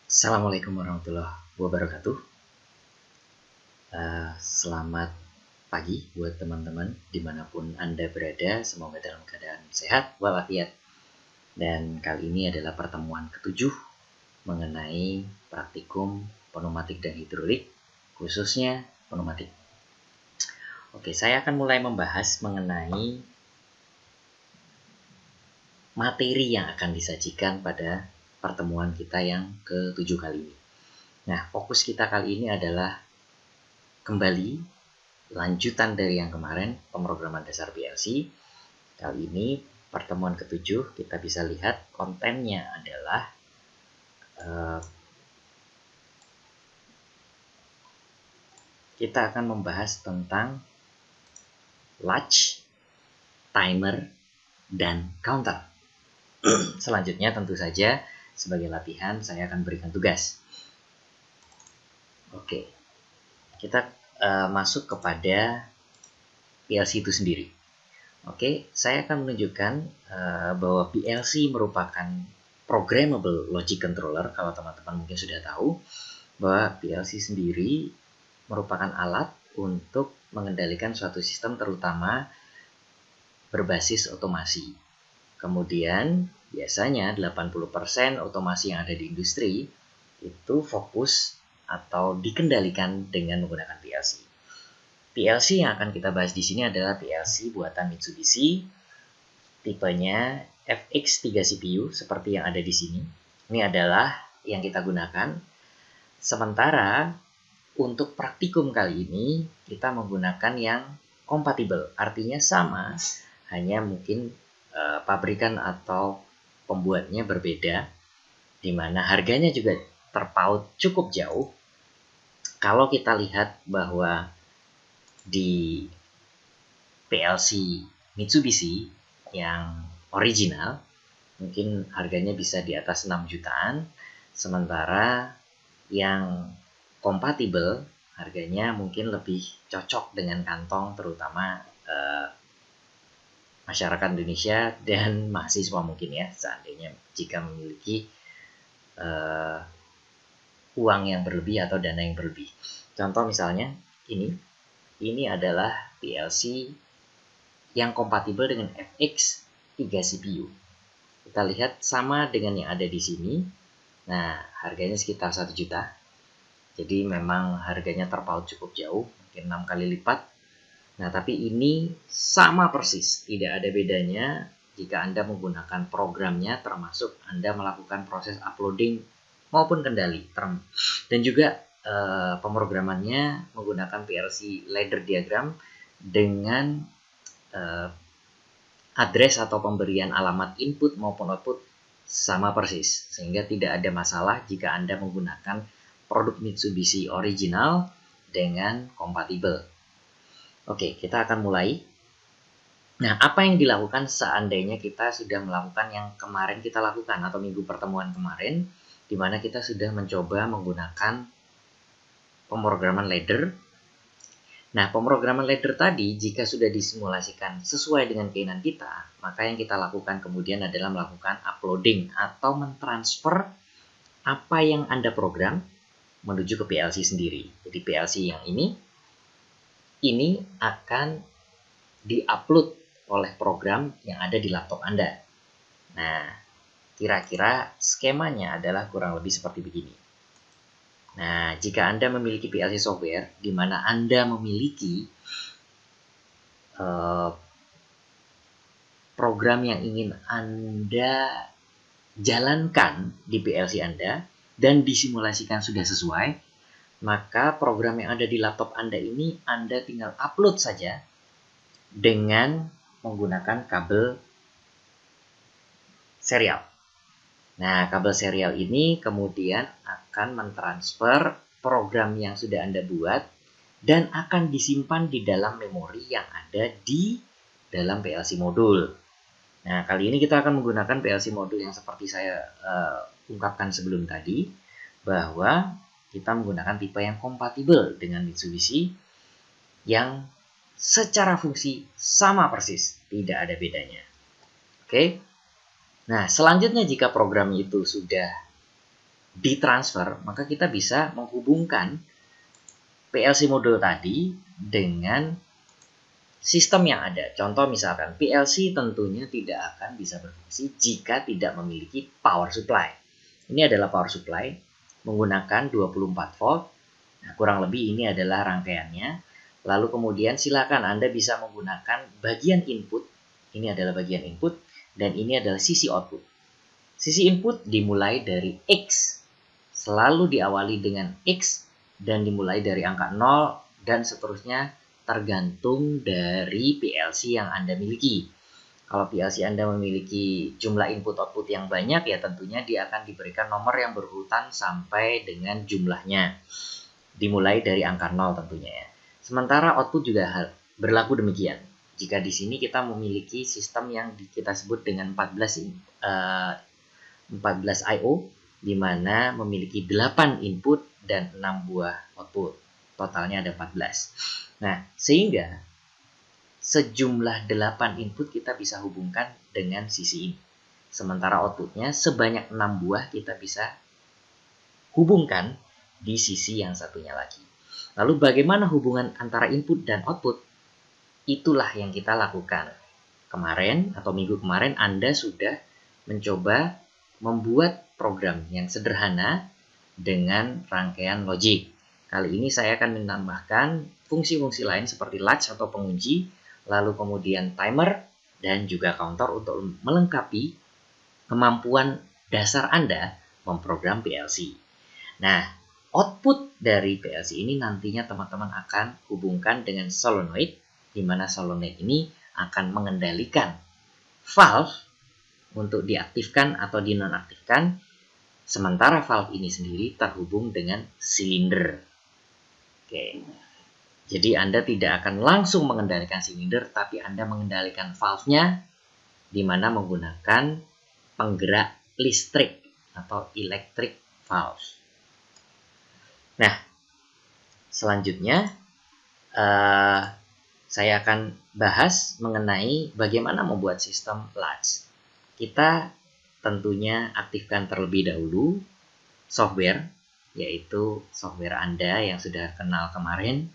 Assalamualaikum warahmatullahi wabarakatuh. Selamat pagi buat teman-teman dimanapun Anda berada. Semoga dalam keadaan sehat walafiat. Dan kali ini adalah pertemuan ketujuh mengenai praktikum pneumatik dan hidrolik, khususnya pneumatik. Oke, saya akan mulai membahas mengenai materi yang akan disajikan pada pertemuan kita yang ketujuh kali ini. Nah, fokus kita kali ini adalah kembali lanjutan dari yang kemarin, pemrograman dasar PLC. Kali ini pertemuan ketujuh, kita bisa lihat kontennya adalah kita akan membahas tentang latch, timer, dan counter. Selanjutnya tentu saja sebagai latihan saya akan berikan tugas. Oke, kita masuk kepada PLC itu sendiri. Oke, saya akan menunjukkan bahwa PLC merupakan programmable logic controller. Kalau teman-teman mungkin sudah tahu bahwa PLC sendiri merupakan alat untuk mengendalikan suatu sistem terutama berbasis otomasi. Kemudian biasanya 80% otomasi yang ada di industri itu fokus atau dikendalikan dengan menggunakan PLC. PLC yang akan kita bahas di sini adalah PLC buatan Mitsubishi, tipenya FX3 CPU seperti yang ada di sini. Ini adalah yang kita gunakan. Sementara untuk praktikum kali ini kita menggunakan yang kompatibel, artinya sama, hanya mungkin pabrikan atau pembuatnya berbeda, di mana harganya juga terpaut cukup jauh. Kalau kita lihat bahwa di PLC Mitsubishi yang original mungkin harganya bisa di atas 6 jutaan, sementara yang kompatibel harganya mungkin lebih cocok dengan kantong terutama masyarakat Indonesia dan mahasiswa mungkin ya, seandainya jika memiliki uang yang berlebih atau dana yang berlebih. Contoh misalnya ini adalah PLC yang kompatibel dengan FX3 CPU. Kita lihat sama dengan yang ada di sini. Nah, harganya sekitar 1 juta. Jadi memang harganya terpaut cukup jauh, mungkin 6 kali lipat. Nah, tapi ini sama persis, tidak ada bedanya jika Anda menggunakan programnya, termasuk Anda melakukan proses uploading maupun kendali. Dan juga pemrogramannya menggunakan PLC ladder diagram dengan address atau pemberian alamat input maupun output sama persis, sehingga tidak ada masalah jika Anda menggunakan produk Mitsubishi original dengan kompatibel. Oke, kita akan mulai. Nah, apa yang dilakukan seandainya kita sudah melakukan yang kemarin kita lakukan atau minggu pertemuan kemarin, di mana kita sudah mencoba menggunakan pemrograman ladder. Nah, pemrograman ladder tadi jika sudah disimulasikan sesuai dengan keinginan kita, maka yang kita lakukan kemudian adalah melakukan uploading atau mentransfer apa yang Anda program menuju ke PLC sendiri. Jadi PLC yang ini akan di-upload oleh program yang ada di laptop Anda. Nah, kira-kira skemanya adalah kurang lebih seperti begini. Nah, jika Anda memiliki PLC software, di mana Anda memiliki program yang ingin Anda jalankan di PLC Anda dan disimulasikan sudah sesuai, maka program yang ada di laptop Anda ini Anda tinggal upload saja dengan menggunakan kabel serial. Nah, kabel serial ini kemudian akan mentransfer program yang sudah Anda buat dan akan disimpan di dalam memori yang ada di dalam PLC modul. Nah, kali ini kita akan menggunakan PLC modul yang seperti saya ungkapkan sebelum tadi, bahwa kita menggunakan tipe yang kompatibel dengan Mitsubishi yang secara fungsi sama persis, tidak ada bedanya. Oke. Nah, selanjutnya jika program itu sudah ditransfer, maka kita bisa menghubungkan PLC modul tadi dengan sistem yang ada. Contoh misalkan PLC tentunya tidak akan bisa berfungsi jika tidak memiliki power supply. Ini adalah power supply menggunakan 24 volt. Nah, kurang lebih ini adalah rangkaiannya. Lalu kemudian silakan Anda bisa menggunakan bagian input. Ini adalah bagian input dan ini adalah sisi output. Sisi input dimulai dari X. Selalu diawali dengan X dan dimulai dari angka 0 dan seterusnya tergantung dari PLC yang Anda miliki. Kalau PLC Anda memiliki jumlah input-output yang banyak, ya tentunya dia akan diberikan nomor yang berurutan sampai dengan jumlahnya. Dimulai dari angka 0 tentunya ya. Sementara output juga berlaku demikian. Jika di sini kita memiliki sistem yang kita sebut dengan 14 I/O, di mana memiliki 8 input dan 6 buah output. Totalnya ada 14. Nah, sehingga sejumlah 8 input kita bisa hubungkan dengan sisi ini. Sementara outputnya sebanyak 6 buah kita bisa hubungkan di sisi yang satunya lagi. Lalu bagaimana hubungan antara input dan output? Itulah yang kita lakukan. Kemarin atau minggu kemarin Anda sudah mencoba membuat program yang sederhana dengan rangkaian logik. Kali ini saya akan menambahkan fungsi-fungsi lain seperti latch atau pengunci, lalu kemudian timer, dan juga counter untuk melengkapi kemampuan dasar Anda memprogram PLC. Nah, output dari PLC ini nantinya teman-teman akan hubungkan dengan solenoid, di mana solenoid ini akan mengendalikan valve untuk diaktifkan atau dinonaktifkan, sementara valve ini sendiri terhubung dengan silinder. Oke, jadi Anda tidak akan langsung mengendalikan silinder, tapi Anda mengendalikan valve-nya, di mana menggunakan penggerak listrik atau electric valve. Nah, selanjutnya saya akan bahas mengenai bagaimana membuat sistem latch. Kita tentunya aktifkan terlebih dahulu software, yaitu software Anda yang sudah kenal kemarin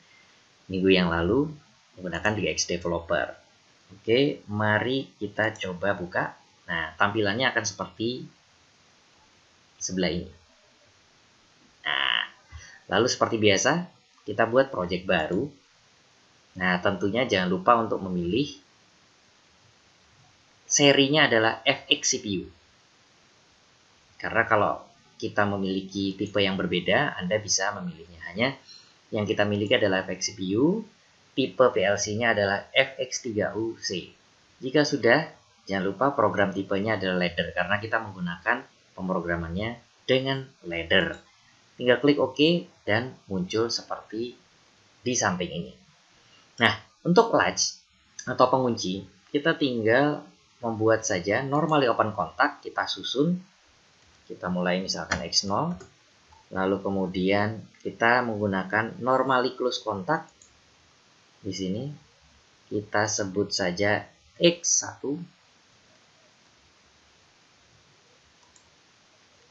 minggu yang lalu menggunakan DX Developer. Oke, mari kita coba buka. Nah, tampilannya akan seperti sebelah ini. Nah, lalu seperti biasa, kita buat project baru. Nah, tentunya jangan lupa untuk memilih serinya adalah FX CPU. Karena kalau kita memiliki tipe yang berbeda, Anda bisa memilihnya. Hanya yang kita miliki adalah FX CPU, tipe PLC-nya adalah FX3UC. Jika sudah, jangan lupa program tipenya adalah ladder, karena kita menggunakan pemrogramannya dengan ladder. Tinggal klik OK dan muncul seperti di samping ini. Nah, untuk latch atau pengunci, kita tinggal membuat saja normally open contact, kita susun. Kita mulai misalkan X0, lalu kemudian kita menggunakan normally close contact. Di sini kita sebut saja X1.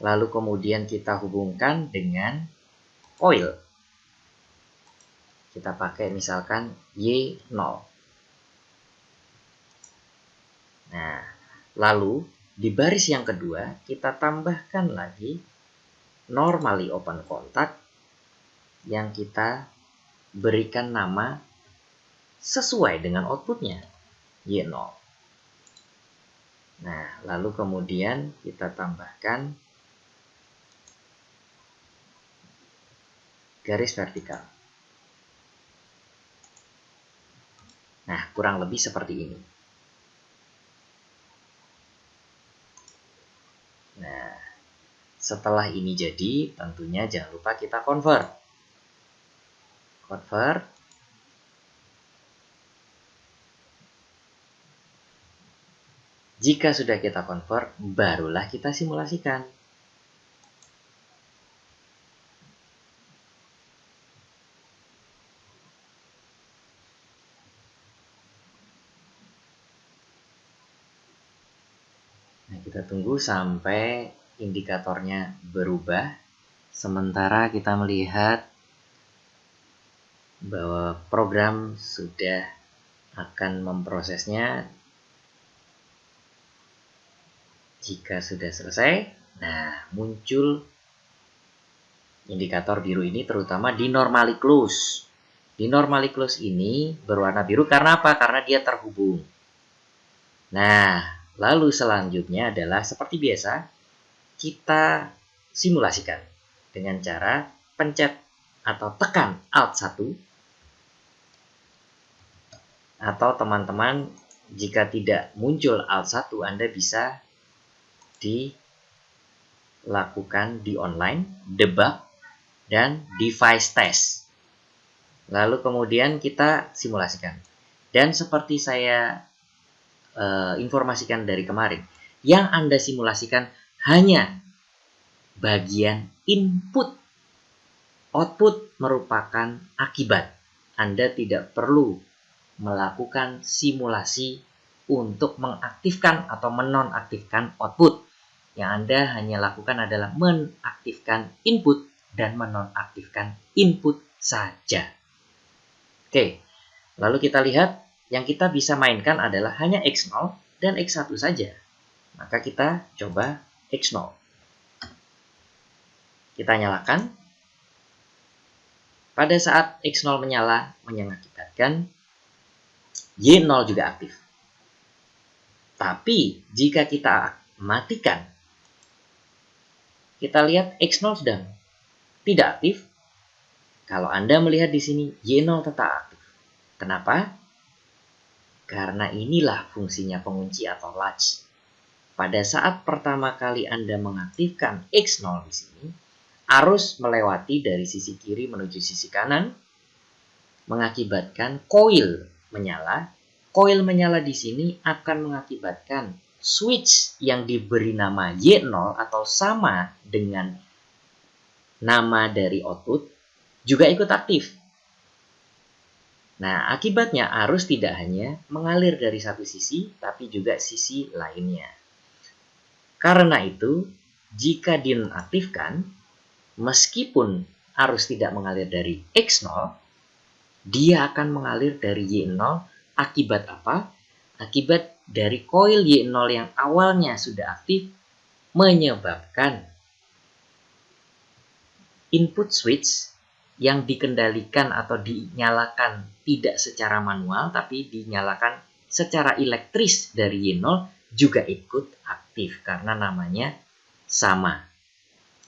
Lalu kemudian kita hubungkan dengan coil. Kita pakai misalkan Y0. Nah, lalu di baris yang kedua kita tambahkan lagi normally open contact yang kita berikan nama sesuai dengan outputnya, Y0. Nah, lalu kemudian kita tambahkan garis vertikal. Nah, kurang lebih seperti ini. Nah, setelah ini jadi, tentunya jangan lupa kita convert. Jika sudah kita convert, barulah kita simulasikan. Nah, kita tunggu sampai indikatornya berubah. Sementara kita melihat bahwa program sudah akan memprosesnya. Jika sudah selesai, nah muncul indikator biru ini terutama di normally close. Di normally close ini berwarna biru karena apa? Karena dia terhubung. Nah, lalu selanjutnya adalah seperti biasa, kita simulasikan dengan cara pencet atau tekan Alt 1. Atau teman-teman, jika tidak muncul Alt 1, Anda bisa dilakukan di online, debug, dan device test. Lalu kemudian kita simulasikan. Dan seperti saya informasikan dari kemarin, yang Anda simulasikan hanya bagian input. Output merupakan akibat. Anda tidak perlu melakukan simulasi untuk mengaktifkan atau menonaktifkan output. Yang Anda hanya lakukan adalah mengaktifkan input dan menonaktifkan input saja. Oke, lalu kita lihat yang kita bisa mainkan adalah hanya X0 dan X1 saja. Maka kita coba X0. Kita nyalakan. Pada saat X0 menyala, mengakibatkan Y0 juga aktif. Tapi jika kita matikan, kita lihat X0 sedang tidak aktif. Kalau Anda melihat di sini, Y0 tetap aktif. Kenapa? Karena inilah fungsinya pengunci atau latch. Pada saat pertama kali Anda mengaktifkan X0 di sini, arus melewati dari sisi kiri menuju sisi kanan, mengakibatkan koil menyala. Koil menyala di sini akan mengakibatkan switch yang diberi nama Y0 atau sama dengan nama dari output juga ikut aktif. Nah, akibatnya arus tidak hanya mengalir dari satu sisi, tapi juga sisi lainnya. Karena itu, jika dinonaktifkan, meskipun arus tidak mengalir dari X0, dia akan mengalir dari Y0. Akibat apa? Akibat dari koil Y0 yang awalnya sudah aktif menyebabkan input switch yang dikendalikan atau dinyalakan tidak secara manual tapi dinyalakan secara elektris dari Y0 juga ikut aktif karena namanya sama.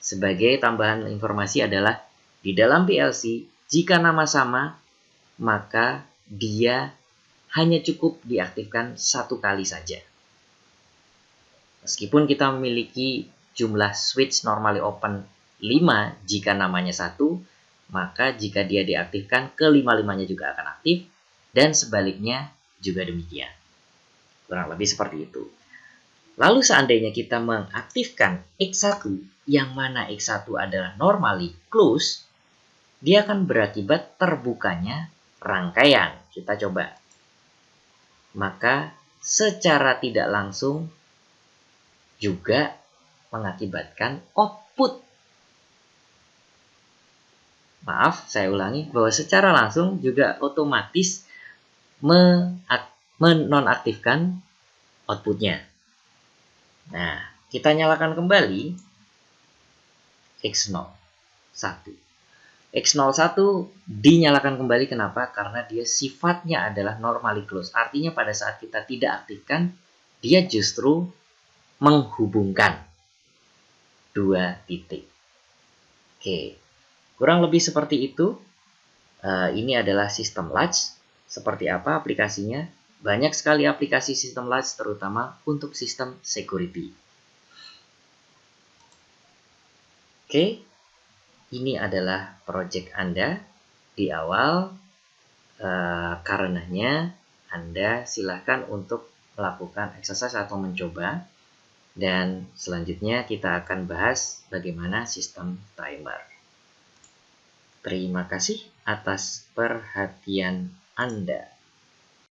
Sebagai tambahan informasi adalah di dalam PLC jika nama sama maka dia hanya cukup diaktifkan satu kali saja. Meskipun kita memiliki jumlah switch normally open 5 jika namanya 1, maka jika dia diaktifkan kelima-limanya juga akan aktif dan sebaliknya juga demikian. Kurang lebih seperti itu. Lalu seandainya kita mengaktifkan X1 yang mana X1 adalah normally close, dia akan berakibat terbukanya rangkaian. Kita coba. Maka secara tidak langsung juga mengakibatkan output. Maaf, saya ulangi bahwa secara langsung juga otomatis menonaktifkan outputnya. Nah, kita nyalakan kembali X01. X01 dinyalakan kembali, kenapa? Karena dia sifatnya adalah normally close. Artinya pada saat kita tidak aktifkan, dia justru menghubungkan dua titik. Oke, kurang lebih seperti itu. Ini adalah sistem latch. Seperti apa aplikasinya? Banyak sekali aplikasi sistem latch, terutama untuk sistem security. Oke, ini adalah project Anda di awal. Karenanya Anda silahkan untuk melakukan exercise atau mencoba. Dan selanjutnya kita akan bahas bagaimana sistem timer. Terima kasih atas perhatian Anda.